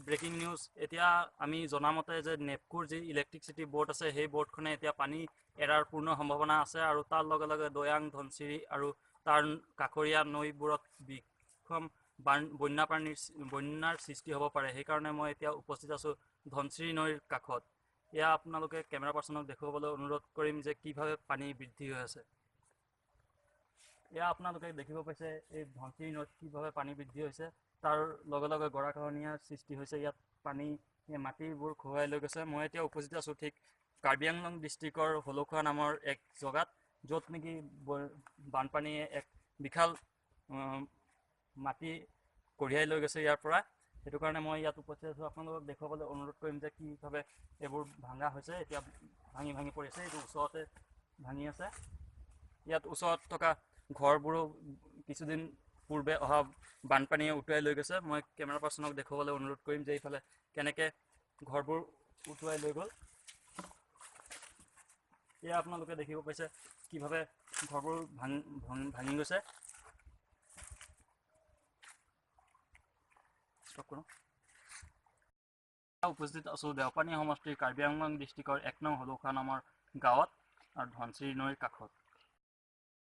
Breaking news এতিয়া আমি জনামতে যে নেপকুৰ যি ইলেক্ট্ৰিচিটি বোৰ্ড আছে সেই বোৰ্ডখনে এতিয়া পানী এৰাৰ পূৰ্ণ সম্ভাৱনা আছে আৰু তাৰ লগে লগে দয়াং ধনচিৰি আৰু তাৰ কাষৰীয়া নৈবোৰত বিক্ষম বন্যাৰ সৃষ্টি হ'ব পাৰে। সেইকাৰণে মই এতিয়া উপস্থিত আছোঁ ধনচিৰি নৈৰ কাষত। এয়া আপোনালোকে কেমেৰা পাৰ্চনক দেখুৱাবলৈ অনুৰোধ কৰিম যে কিভাৱে পানী বৃদ্ধি হৈ আছে। এয়া আপোনালোকে দেখিব পাইছে এই ধনচিৰি নৈত কিভাৱে পানী বৃদ্ধি হৈছে। তাৰ লগে লগে গৰাখহনীয়াৰ সৃষ্টি হৈছে। ইয়াত পানী মাটিবোৰ খহাই লৈ গৈছে। মই এতিয়া উপস্থিত আছোঁ ঠিক কাৰ্বি আংলং ডিষ্ট্ৰিক্টৰ হলৌখোৱা নামৰ এক জেগাত, য'ত নেকি বানপানীয়ে এক বিশাল মাটি কঢ়িয়াই লৈ গৈছে ইয়াৰ পৰা। সেইটো কাৰণে মই ইয়াত উপস্থিত আছোঁ। আপোনালোকক দেখুৱাবলৈ অনুৰোধ কৰিম যে কিভাৱে এইবোৰ ভাঙা হৈছে। এতিয়া ভাঙি ভাঙি পৰিছে, এইটো ওচৰতে ভাঙি আছে। ইয়াত ওচৰত থকা ঘৰবোৰো কিছুদিন পূৰ্বে অহা বানপানীয়ে উটুৱাই লৈ গৈছে। মই কেমেৰা পাৰ্চনক দেখুৱাবলৈ অনুৰোধ কৰিম যে এইফালে কেনেকৈ ঘৰবোৰ উটুৱাই লৈ গ'ল। এয়া আপোনালোকে দেখিব পাইছে কিভাৱে ঘৰবোৰ ভাঙি গৈছে। উপস্থিত আছোঁ দেওপানী সমষ্টিৰ কাৰ্বি আংলং ডিষ্ট্ৰিক্টৰ 1 নং হলৌখোৱা নামৰ গাঁৱত আৰু ধনচিৰি নৈৰ কাষত।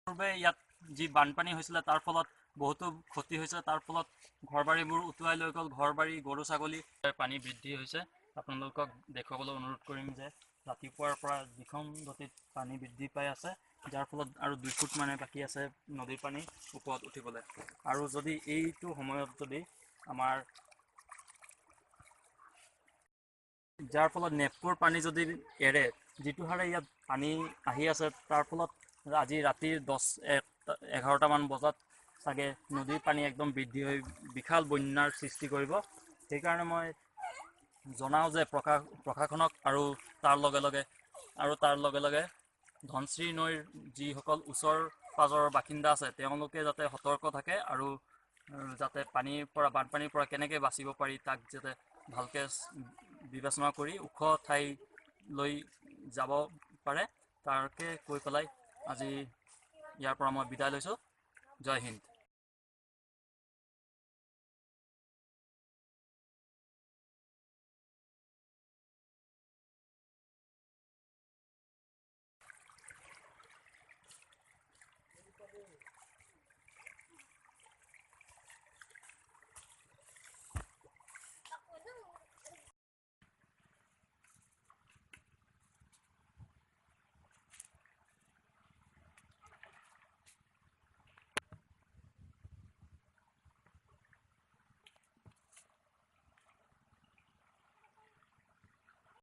পূৰ্বে ইয়াত যি বানপানী হৈছিলে তাৰ ফলত বহুতো ক্ষতি হৈছে। তাৰ ফলত ঘৰবাৰীবোৰ উটুৱাই লৈ গ'ল। ঘৰবাৰী, গৰু ছাগলী পানী বৃদ্ধি হৈছে। আপোনালোকক দেখুৱাবলৈ অনুৰোধ কৰিম যে ৰাতিপুৱাৰ পৰা দ্বিখম গতিত পানী বৃদ্ধি পাই আছে, যাৰ ফলত আৰু 2 ফুট মানে বাকী আছে নদীৰ পানী ওপৰত উঠিবলৈ। আৰু যদি এইটো সময়ত যদি আমাৰ যাৰ ফলত নেপকুৰ পানী যদি এৰে, যিটো হাৰে ইয়াত পানী আহি আছে, তাৰ ফলত আজি ৰাতিৰ 10-11টামান বজাত চাগে নদীৰ পানী একদম বৃদ্ধি হৈ বিশাল বন্যাৰ সৃষ্টি কৰিব। সেইকাৰণে মই জনাওঁ যে প্ৰশাসনক আৰু তাৰ লগে লগে ধনচিৰি নৈৰ যিসকল ওচৰ পাজৰৰ বাসিন্দা আছে তেওঁলোকে যাতে সতৰ্ক থাকে আৰু যাতে বানপানীৰ পৰা কেনেকৈ বাচিব পাৰি তাক যাতে ভালকৈ বিবেচনা কৰি ওখ ঠাইলৈ যাব পাৰে, তাকে কৈ পেলাই আজি ইয়াৰ পৰা মই বিদায় লৈছোঁ। জয় হিন্দ।